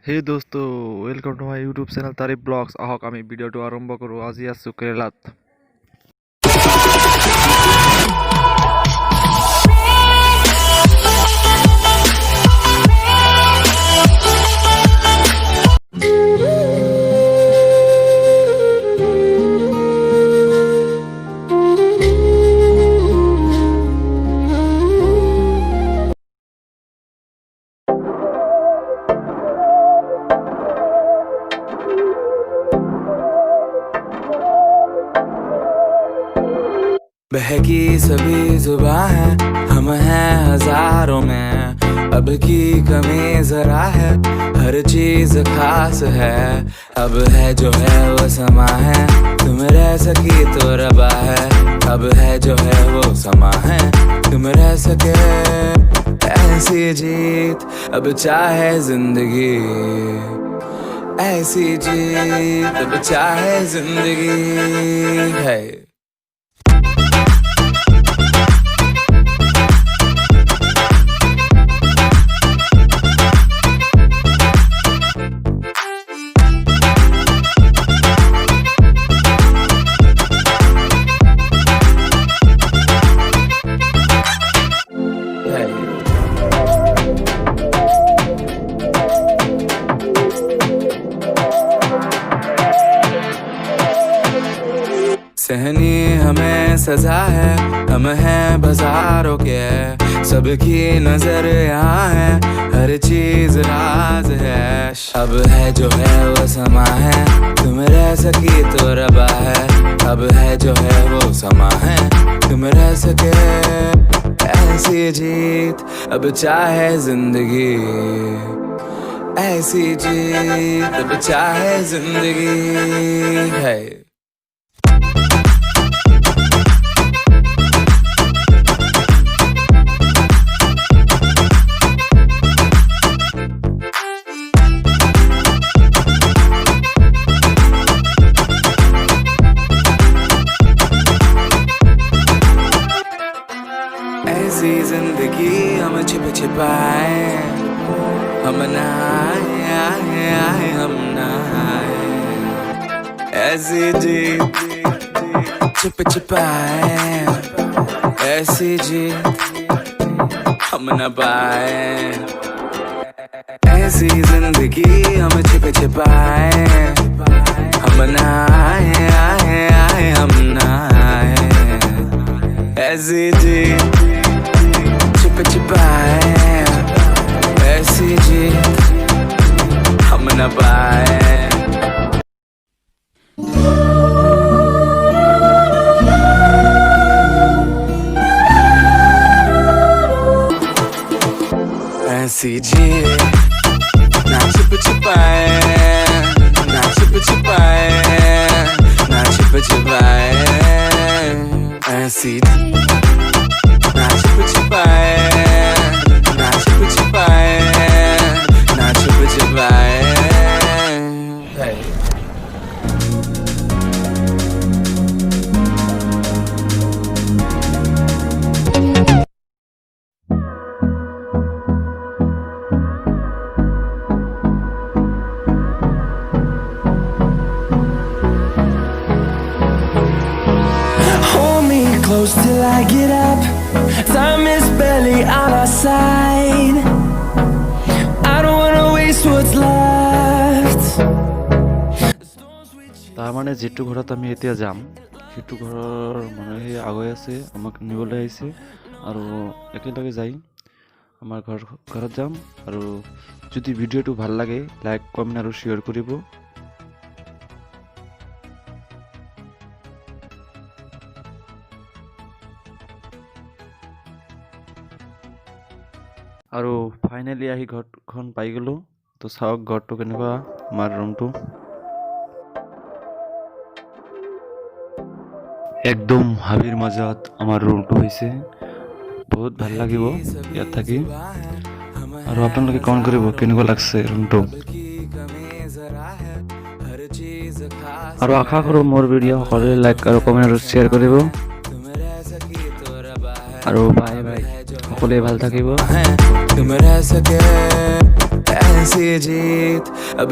Hey दोस्तों, welcome to my YouTube channel Tarif blogs. आहक आमी ভিডিওটো আৰম্ভ কৰোঁ। আজি আছোঁ কেৰেলাত। बहकी सभी जुबां है, हम हैं हजारों में। अब की कमी जरा है, हर चीज खास है। अब है जो है वो समा है, तुम रह सकी तो रबा है। अब है जो है वो समा है, तुम रह सके ऐसी जीत। अब चाहे जिंदगी ऐसी जीत, अब चाहे जिंदगी है। सहनी हमें सजा है, हम हैं बाजारों के। सबकी नजर यहाँ है, हर चीज राज है। अब है जो है वो समा है, तुम रह सकी तो रबा है। अब है जो है वो समा है, तुम रह सके ऐसी जीत। अब चाहे जिंदगी ऐसी जीत, अब चाहे जिंदगी है। ऐसी जिंदगी हम छिप छिपाए, हम नहाए हम नहाए। ऐसी जी छिप छिपाए, ऐसी जी हम न पाए। ऐसी जिंदगी हम छिप छिपाए, हम नहाए हम नहाए। ऐसी जी छिप छिपाए, ऐसी जी हम न पाए। ऐसी जी ना छिप छिपाए, ना छिप छिपाए, ना छिप छिपाए। ऐसी ना छिप छिपाए, ना छिप छिपाए, ना छिप छिपाए। Hold me close till I get up. Time is barely on our side. I don't wanna waste what's left. তাৰ মানে যিটো ঘৰত আমি এতিয়া যাম, সেইটো ঘৰৰ মানুহে আগুৱাই আছে, আমাক নিবলৈ আহিছে। আৰু একেলগে যাই আমাৰ ঘৰত যাম। আৰু যদি ভিডিঅ'টো ভাল লাগে, লাইক কমেণ্ট আৰু শ্বেয়াৰ কৰিব। আৰু ফাইনেলি আহি ঘৰখন পাই গ'লোঁ। তো চাওক ঘৰটো কেনেকুৱা, আমাৰ ৰুমটো একদম হাবিৰ মাজত আমাৰ ৰুমটো হৈছে। বহুত ভাল লাগিব ইয়াত থাকি। আৰু আপোনালোকে কমেণ্ট কৰিব কেনেকুৱা লাগছে ৰুমটো। আৰু আশা কৰোঁ মোৰ ভিডিঅ' সকলোৱে লাইক আৰু কমেণ্ট আৰু শ্বেয়াৰ কৰিব। আৰু বাই বাই, সকলোৱে ভাল থাকিব। तुम रह सके ऐसी जीत अब